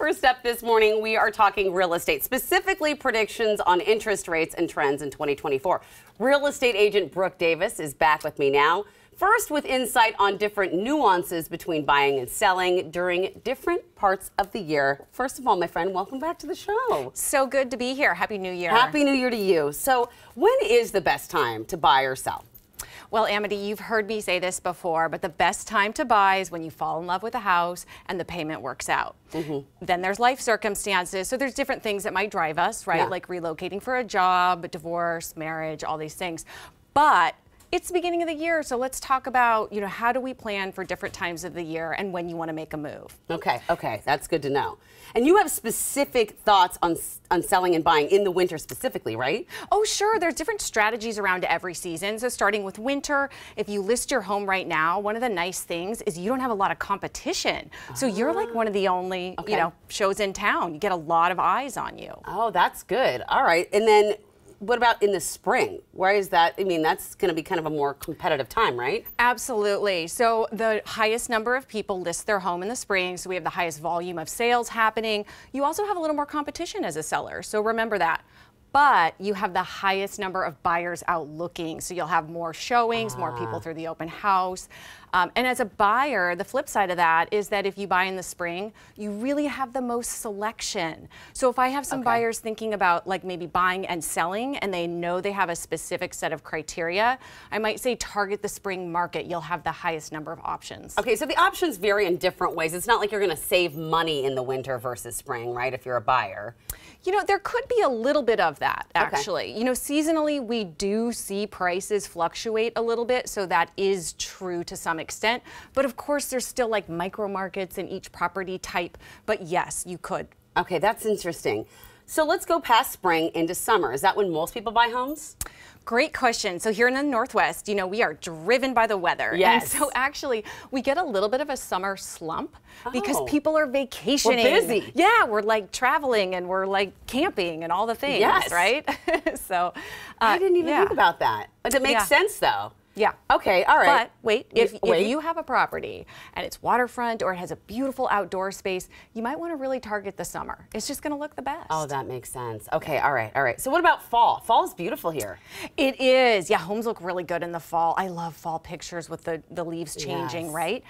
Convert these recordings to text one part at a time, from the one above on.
First up this morning, we are talking real estate, specifically predictions on interest rates and trends in 2024. Real estate agent Brooke Davis is back with me now. First, with insight on different nuances between buying and selling during different parts of the year. First of all, my friend, welcome back to the show. So good to be here. Happy New Year. Happy New Year to you. So when is the best time to buy or sell? Well, Amity, you've heard me say this before, but the best time to buy is when you fall in love with a house and the payment works out. Then there's life circumstances. So there's different things that might drive us, right? Yeah. Like relocating for a job, divorce, marriage, all these things. But it's the beginning of the year, so let's talk about, how do we plan for different times of the year and when you want to make a move. Okay, that's good to know. And you have specific thoughts on selling and buying in the winter specifically, right? Oh, sure. There's different strategies around every season. So starting with winter, if you list your home right now, one of the nice things is you don't have a lot of competition. So you're like one of the only, shows in town. You get a lot of eyes on you. Oh, that's good. All right. And then what about in the spring? Why is that? I mean, that's going to be kind of a more competitive time, right? Absolutely. So the highest number of people list their home in the spring, so we have the highest volume of sales happening. You also have a little more competition as a seller, so remember that. But you have the highest number of buyers out looking, so you'll have more showings, more people through the open house. And as a buyer, the flip side of that is that if you buy in the spring, you really have the most selection. So if I have some buyers thinking about like maybe buying and selling and they know they have a specific set of criteria, I might say target the spring market. You'll have the highest number of options. Okay, so the options vary in different ways. It's not like you're going to save money in the winter versus spring, right, if you're a buyer? There could be a little bit of that, actually. Seasonally, we do see prices fluctuate a little bit, so that is true to some extent. But of course, there's still like micro markets in each property type. But yes, you could. Okay, that's interesting. So let's go past spring into summer. Is that when most people buy homes? Great question. So here in the Northwest, we are driven by the weather. Yes. And so actually, we get a little bit of a summer slump because people are vacationing. We're busy. Yeah, we're like traveling and we're like camping and all the things, right? So I didn't even think about that. It makes sense though. Yeah. Okay, all right. But wait, if you have a property and it's waterfront or it has a beautiful outdoor space, you might want to really target the summer. It's just going to look the best. Oh, that makes sense. Okay, all right. So what about fall? Fall is beautiful here. It is. Yeah, homes look really good in the fall. I love fall pictures with the leaves changing, right?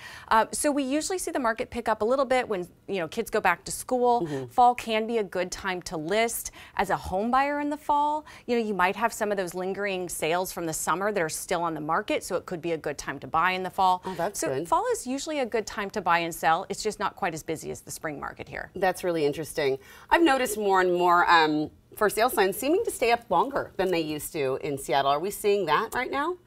So we usually see the market pick up a little bit when, kids go back to school. Fall can be a good time to list. As a home buyer in the fall, you might have some of those lingering sales from the summer that are still on the market. So it could be a good time to buy in the fall. Oh, that's good. So fall is usually a good time to buy and sell. It's just not quite as busy as the spring market here. That's really interesting. I've noticed more and more for sale signs seeming to stay up longer than they used to in Seattle. Are we seeing that right now?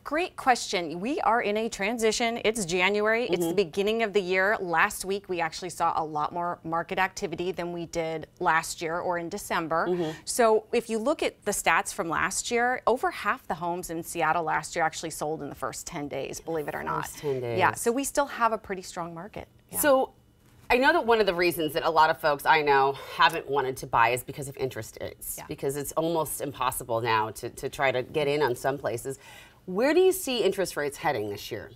Great question. We are in a transition. It's January. It's the beginning of the year. Last week, we actually saw a lot more market activity than we did last year or in December. So if you look at the stats from last year, over half the homes in Seattle last year actually sold in the first 10 days, believe it or not. First 10 days. Yeah, so we still have a pretty strong market. Yeah. So I know that one of the reasons that a lot of folks I know haven't wanted to buy is because of interest rates, because it's almost impossible now to try to get in on some places. Where do you see interest rates heading this year?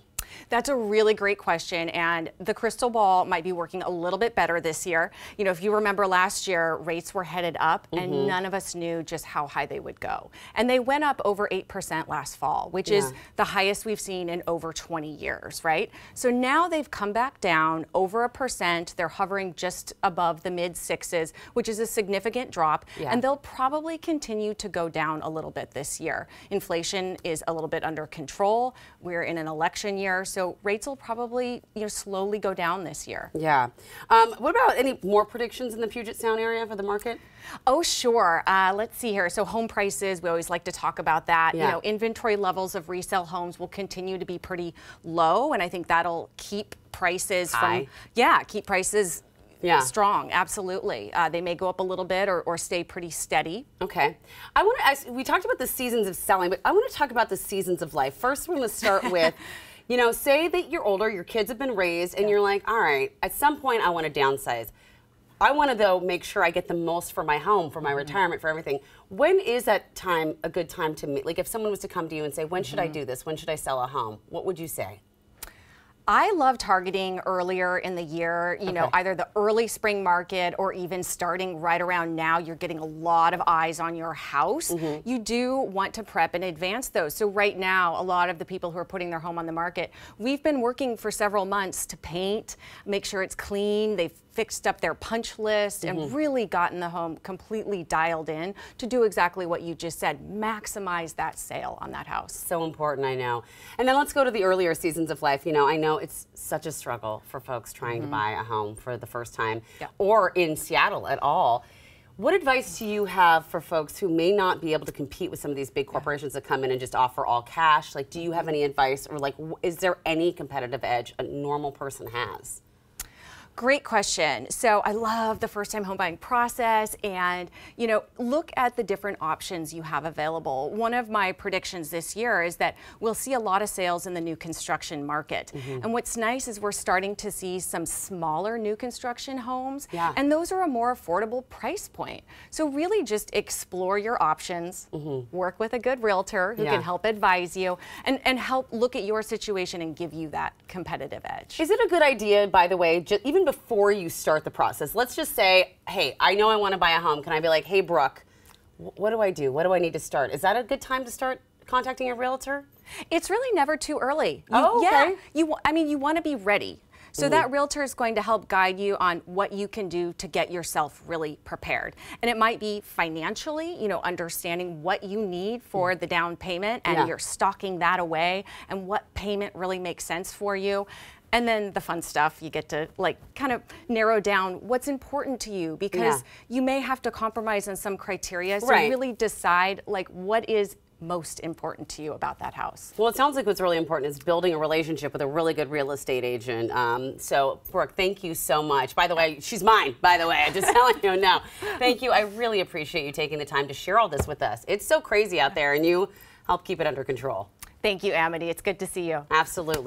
That's a really great question, and the crystal ball might be working a little bit better this year. If you remember last year, rates were headed up, and none of us knew just how high they would go. And they went up over 8% last fall, which is the highest we've seen in over 20 years, right? So now they've come back down over 1%. They're hovering just above the mid-sixes, which is a significant drop, and they'll probably continue to go down a little bit this year. Inflation is a little bit under control. We're in an election year. So rates will probably, slowly go down this year. Yeah. What about any more predictions in the Puget Sound area for the market? Oh, sure. Let's see here. So home prices, we always like to talk about that. Inventory levels of resale homes will continue to be pretty low, and I think that'll keep prices strong, absolutely. They may go up a little bit or stay pretty steady. Okay. I want to ask, we talked about the seasons of selling, but I want to talk about the seasons of life. First, we're going to start with, say that you're older, your kids have been raised, and you're like, all right, at some point I want to downsize. I want to, though, make sure I get the most for my home, for my retirement, for everything. When is that time a good time to meet? Like if someone was to come to you and say, when should I do this? When should I sell a home? What would you say? I love targeting earlier in the year, you know, either the early spring market or even starting right around now. You're getting a lot of eyes on your house. You do want to prep in advance though. So right now, a lot of the people who are putting their home on the market, we've been working for several months to paint, make sure it's clean. They've fixed up their punch list and really gotten the home completely dialed in to do exactly what you just said, maximize that sale on that house. So important, I know. And then let's go to the earlier seasons of life. You know, I know it's such a struggle for folks trying to buy a home for the first time or in Seattle at all. What advice do you have for folks who may not be able to compete with some of these big corporations that come in and just offer all cash? Like, do you have any advice, or like, is there any competitive edge a normal person has? Great question. So I love the first time home buying process, and you know, look at the different options you have available. One of my predictions this year is that we'll see a lot of sales in the new construction market. And what's nice is we're starting to see some smaller new construction homes, and those are a more affordable price point. So really just explore your options, work with a good realtor who can help advise you and help look at your situation and give you that competitive edge. Is it a good idea, by the way, even before you start the process, let's just say, hey, I know I want to buy a home. Can I be like, hey, Brooke, what do I do? What do I need to start? Is that a good time to start contacting a realtor? It's really never too early. Okay. I mean, you want to be ready. So that realtor is going to help guide you on what you can do to get yourself really prepared. And it might be financially, you know, understanding what you need for the down payment, and you're stocking that away, and what payment really makes sense for you. And then the fun stuff, you get to like kind of narrow down what's important to you, because you may have to compromise on some criteria. So really decide like what is most important to you about that house. Well, it sounds like what's really important is building a relationship with a really good real estate agent. So, Brooke, thank you so much. By the way, she's mine, by the way. I'm just telling you now. Thank you. I really appreciate you taking the time to share all this with us. It's so crazy out there, and you help keep it under control. Thank you, Amity. It's good to see you. Absolutely.